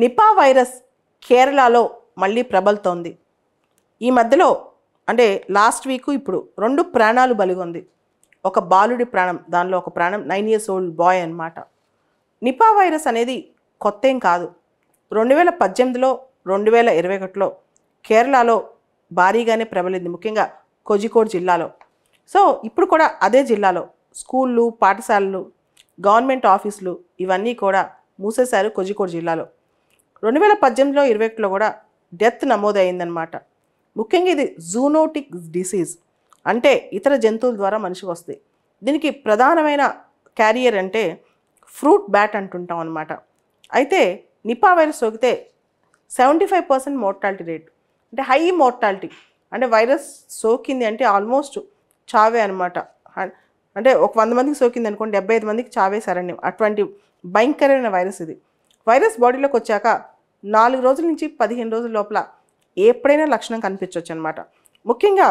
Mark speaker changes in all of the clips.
Speaker 1: Nipah virus కేరళలో మళ్ళీ ప్రబలుతోంది. ఈ మధ్యలో అంటే లాస్ట్ వీక్ ఇప్పుడు 2 ప్రాణాలు బలిగొంది. ఒక బాలుడి ప్రాణం, దానిలో ఒక ప్రాణం 9 years old బాయ్ అన్నమాట. నిపా వైరస్ అనేది కొత్త ఏం కాదు. 2018లో 2021లో కేరళలో భారీగానే ప్రబలింది, ముఖ్యంగా కోజికోడ్ జిల్లాలో. సో ఇప్పుడు కూడా అదే జిల్లాలో స్కూళ్ళు, పాఠశాలలు, గవర్నమెంట్ ఆఫీసులు ఇవన్నీ కూడా మూసేశారు కోజికోడ్ జిల్లాలో. 2018లో 2021లో కూడా డెత్ నమోదైందనమాట. ముఖ్యంగా ఇది జూనోటిక్ డిసీజ్, అంటే ఇతర జంతువుల ద్వారా మనిషికి వస్తాయి. దీనికి ప్రధానమైన క్యారియర్ అంటే ఫ్రూట్ బ్యాట్ అంటుంటాం అనమాట. అయితే నిపా వైరస్ సోకితే 75% మోర్టాలిటీ రేట్, అంటే హై మోర్టాలిటీ. అంటే వైరస్ సోకింది అంటే ఆల్మోస్ట్ చావే అనమాట. అంటే ఒక 100 మందికి సోకింది అనుకోండి, 75 మందికి చావే సరణ్యం. అటువంటి భయంకరమైన వైరస్ ఇది. వైరస్ బాడీలోకి వచ్చాక 4 రోజుల నుంచి 15 రోజుల లోపల ఎప్పుడైనా లక్షణం కనిపించవచ్చు అనమాట. ముఖ్యంగా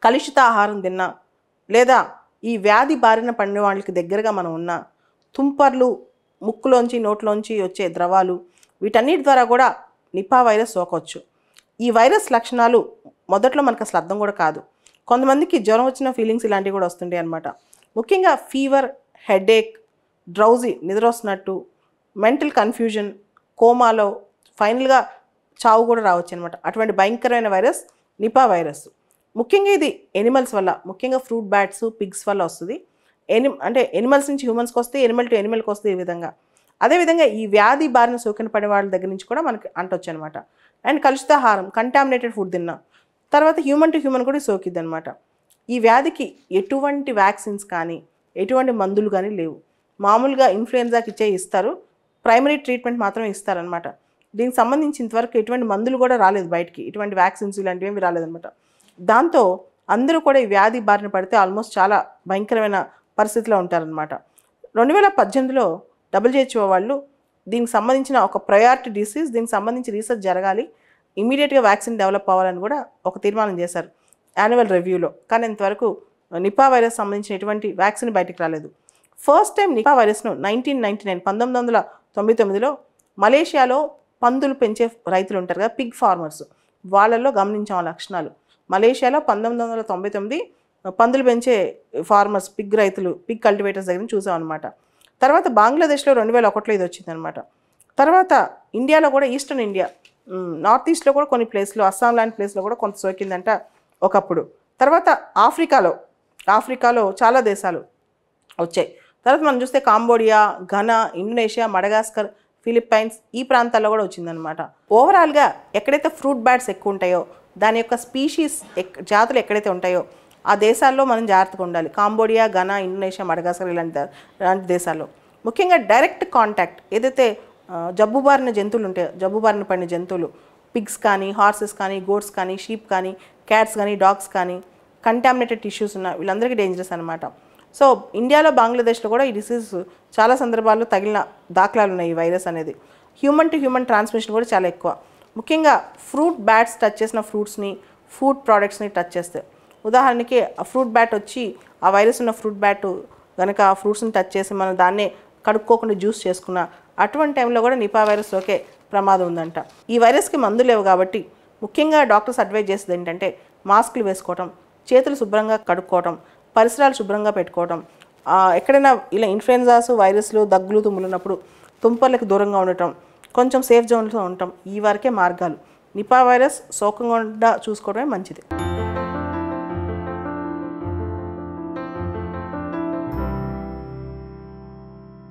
Speaker 1: కలుషిత ఆహారం తిన్నా, లేదా ఈ వ్యాధి బారిన పడిన వాళ్ళకి దగ్గరగా మనం ఉన్నా, తుంపర్లు, ముక్కులోంచి నోట్లోంచి వచ్చే ద్రవాలు, వీటన్నిటి ద్వారా కూడా నిపా వైరస్ సోకవచ్చు. ఈ వైరస్ లక్షణాలు మొదట్లో మనకు అసలు అర్థం కూడా కాదు. కొంతమందికి జ్వరం వచ్చిన ఫీలింగ్స్ ఇలాంటివి కూడా వస్తుంటాయి అనమాట. ముఖ్యంగా ఫీవర్, హెడేక్, డ్రౌజీ, నిద్ర వస్తున్నట్టు, మెంటల్ కన్ఫ్యూజన్, కోమాలో, ఫైనల్గా చావు కూడా రావచ్చు అనమాట. అటువంటి భయంకరమైన వైరస్ నిపా వైరస్. ముఖ్యంగా ఇది ఎనిమల్స్ వల్ల, ముఖ్యంగా ఫ్రూట్ బ్యాట్స్, పిగ్స్ వల్ల వస్తుంది. అంటే ఎనిమల్స్ నుంచి హ్యూమన్స్కి వస్తే, ఎనిమల్ టు ఎనిమల్కి వస్తే ఈ విధంగా. అదేవిధంగా ఈ వ్యాధి బారిన సోకిన పడే వాళ్ళ దగ్గర నుంచి కూడా మనకి అంటొచ్చు అనమాట. అండ్ కలుషితాహారం, కంటామినేటెడ్ ఫుడ్ తిన్నా, తర్వాత హ్యూమన్ టు హ్యూమన్ కూడా సోకిద్ది అనమాట. ఈ వ్యాధికి ఎటువంటి వ్యాక్సిన్స్ కానీ ఎటువంటి మందులు కానీ లేవు. మామూలుగా ఇన్ఫ్లుయెన్జాకి ఇస్తారు, ప్రైమరీ ట్రీట్మెంట్ మాత్రమే ఇస్తారనమాట. దీనికి సంబంధించి ఇంతవరకు ఎటువంటి మందులు కూడా రాలేదు బయటికి, ఎటువంటి వ్యాక్సిన్స్ ఇలాంటివి ఏమి రాలేదనమాట. దాంతో అందరూ కూడా ఈ వ్యాధి బారిన పడితే ఆల్మోస్ట్ చాలా భయంకరమైన పరిస్థితిలో ఉంటారనమాట. 2018లో WHO వాళ్ళు దీనికి సంబంధించిన ఒక ప్రయారిటీ డిసీజ్, దీనికి సంబంధించి రీసెర్చ్ జరగాలి, ఇమీడియట్గా వ్యాక్సిన్ డెవలప్ అవ్వాలని కూడా ఒక తీర్మానం చేశారు యాన్యువల్ రివ్యూలో. కానీ ఇంతవరకు నిపా వైరస్ సంబంధించిన ఎటువంటి వ్యాక్సిన్ బయటికి రాలేదు. ఫస్ట్ టైం నిపా వైరస్ను 1999లో మలేషియాలో పందులు పెంచే రైతులు ఉంటారు కదా, పిగ్ ఫార్మర్స్, వాళ్ళల్లో గమనించాం లక్షణాలు. మలేషియాలో 1999 పందులు పెంచే ఫార్మర్స్, పిగ్ రైతులు, పిగ్ కల్టివేటర్స్ దగ్గర చూసాం అనమాట. తర్వాత బంగ్లాదేశ్లో 2001లో ఇది వచ్చిందనమాట. తర్వాత ఇండియాలో కూడా, ఈస్టర్న్ ఇండియా, నార్త్ ఈస్ట్లో కూడా కొన్ని ప్లేస్లో, అస్సాం లాంటి ప్లేస్లో కూడా కొంత సోకిందంట ఒకప్పుడు. తర్వాత ఆఫ్రికాలో చాలా దేశాలు వచ్చాయి. తర్వాత మనం చూస్తే Cambodia, Ghana, Indonesia, Madagascar, Philippines, ఈ ప్రాంతాల్లో కూడా వచ్చిందనమాట. ఓవరాల్గా ఎక్కడైతే ఫ్రూట్ బ్యాట్స్ ఎక్కువ ఉంటాయో, దాని యొక్క స్పీషీస్ జాతులు ఎక్కడైతే ఉంటాయో ఆ దేశాల్లో మనం జాగ్రత్తగా ఉండాలి. కాంబోడియా, ఘనా, ఇండోనేషియా, మడగాస్కర్ ఇలాంటి దేశాల్లో ముఖ్యంగా డైరెక్ట్ కాంటాక్ట్, ఏదైతే జబ్బు బారిన జంతువులు ఉంటాయో, జబ్బు బారిన పడిన జంతువులు, పిగ్స్ కానీ, హార్సెస్ కానీ, గోట్స్ కానీ, షీప్ కానీ, క్యాట్స్ కానీ, డాగ్స్ కానీ, కంటామినేటెడ్ టిష్యూస్ ఉన్న వీళ్ళందరికీ డేంజరస్ అనమాట. సో ఇండియాలో, బంగ్లాదేశ్లో కూడా ఈ డిసీజ్ చాలా సందర్భాల్లో తగిలిన దాఖలాలు ఉన్నాయి. ఈ వైరస్ అనేది హ్యూమన్ టు హ్యూమన్ ట్రాన్స్మిషన్ కూడా చాలా ఎక్కువ. ముఖ్యంగా ఫ్రూట్ బ్యాట్స్ టచ్ చేసిన ఫ్రూట్స్ని, ఫుడ్ ప్రోడక్ట్స్ని టచ్ చేస్తాయి. ఉదాహరణకి ఆ ఫ్రూట్ బ్యాట్ వచ్చి, ఆ వైరస్ ఉన్న ఫ్రూట్ బ్యాట్ కనుక ఆ ఫ్రూట్స్ని టచ్ చేసి మనం దాన్నే కడుక్కోకుండా జ్యూస్ చేసుకున్న, అటువంటి టైంలో కూడా నిపా వైరస్ సోకే ప్రమాదం ఉందంట. ఈ వైరస్కి మందు లేవు కాబట్టి ముఖ్యంగా డాక్టర్స్ అడ్వైజ్ చేసేది ఏంటంటే మాస్కులు వేసుకోవటం, చేతులు శుభ్రంగా కడుక్కోవటం, పరిసరాలు శుభ్రంగా పెట్టుకోవటం, ఎక్కడైనా ఇలా ఇన్ఫ్లుయెన్జాస్, వైరస్లు, దగ్గులు, తుమ్ములు ఉన్నప్పుడు తుంపర్లకు దూరంగా ఉండటం, కొంచెం సేఫ్ జోన్లో ఉండటం, ఈ వరకే మార్గాలు. నిపా వైరస్ సోకకుండా చూసుకోవడమే మంచిది.